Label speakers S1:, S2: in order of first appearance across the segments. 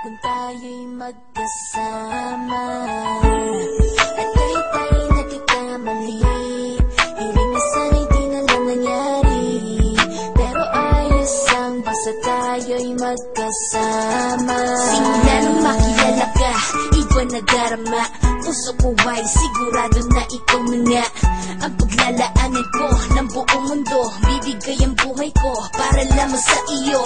S1: kung tayo'y magkasama. At kahit tayo'y nagkakamali, hiling na sana'y di na lang nangyari. Pero ayos lang basta tayo'y magkasama. Simula nung makilala ka, iba na darama. Puso ko ay sigurado na ikaw na nga ang paglalaanan ko ng buong mundo. Bibigay ang buhay ko para lamang sa iyo.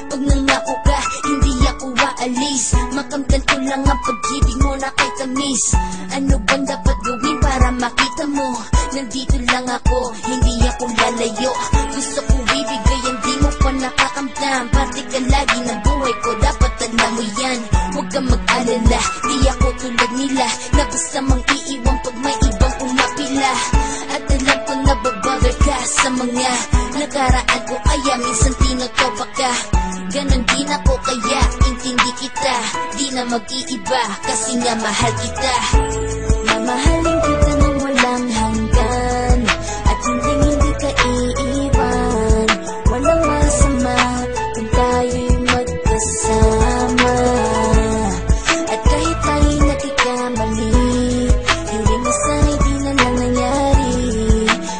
S1: Pag nangako ka, hindi ako aalis. Makamtan ko lang ang pag-ibig mo na kay tamis. Ano bang dapat gawin para makita mo? Nandito lang ako, hindi ako lalayo. Gusto ko ibigay ang di mo pa nakakamtam. Parte ka lagi ng buhay ko, dapat alam mo yan. Huwag kang mag-alala, di ako tulad nila na basta mang iiwan pag may ibang umapila. At alam ko na babother ka sa mga nakaraan ko, kaya minsan tinotopa ka. Ganon din ako kaya intindi kita. Di na mag-iiba kasi nga mahal kita. Mamahalin kita nang walang hanggan, at hindi ka iiwan. Walang masama kung tayo'y magkasama. At kahit tayo'y nagkakamali, hiling na sana'y di na lang nangyari.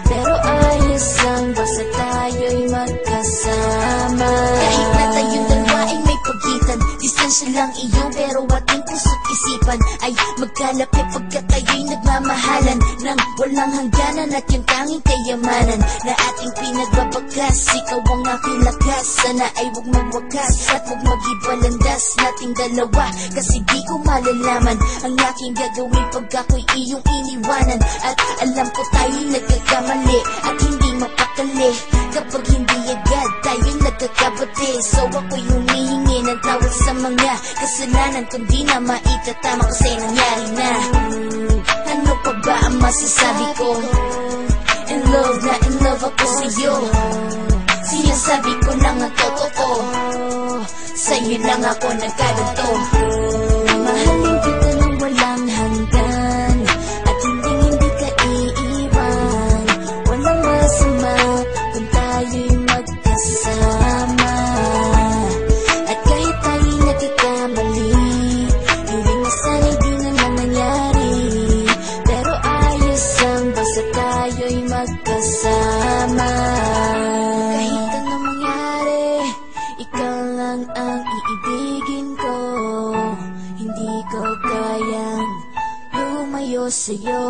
S1: Pero ayos lang basta tayo'y magkasama. Kahit na tayong dalawa ay may pagitan, distansya lang iyo pero ating puso't isipan ay magkalapit pagkat tayo'y nagmamahalan ng walang hangganan. At yung tanging kayamanan na ating pinagbabagas, ikaw ang aking lakas. Sana ay huwag magwakas at huwag mag-ibalandas nating dalawa, kasi di ko malalaman ang aking gagawin pag ako'y iyong iniwanan. At alam ko tayo'y nagkakamali at hindi mapakali kapag hindi agad tayo'y nagkakabati. So ako'y humihingi ng tawad sa mga kasalanan kung di na maitatama kasi nangyari na. Ano pa ba ang masasabi ko? In love na in love ako sa'yo. Sinasabi ko lang ang totoo, sa'yo lang ako nagkaganto. Mahalin kita nang walang hanggan, at hindi ka iiwan. Walang masama kung tayo'y magkasama. At kahit tayo'y nagkakamali, hiling na sana'y di na lang nangyari. Pero ayos lang basta tayo'y magkasama. Kahit anong mangyari, ikaw lang ang iibigin ko. Hindi ko kayang lumayo sa'yo.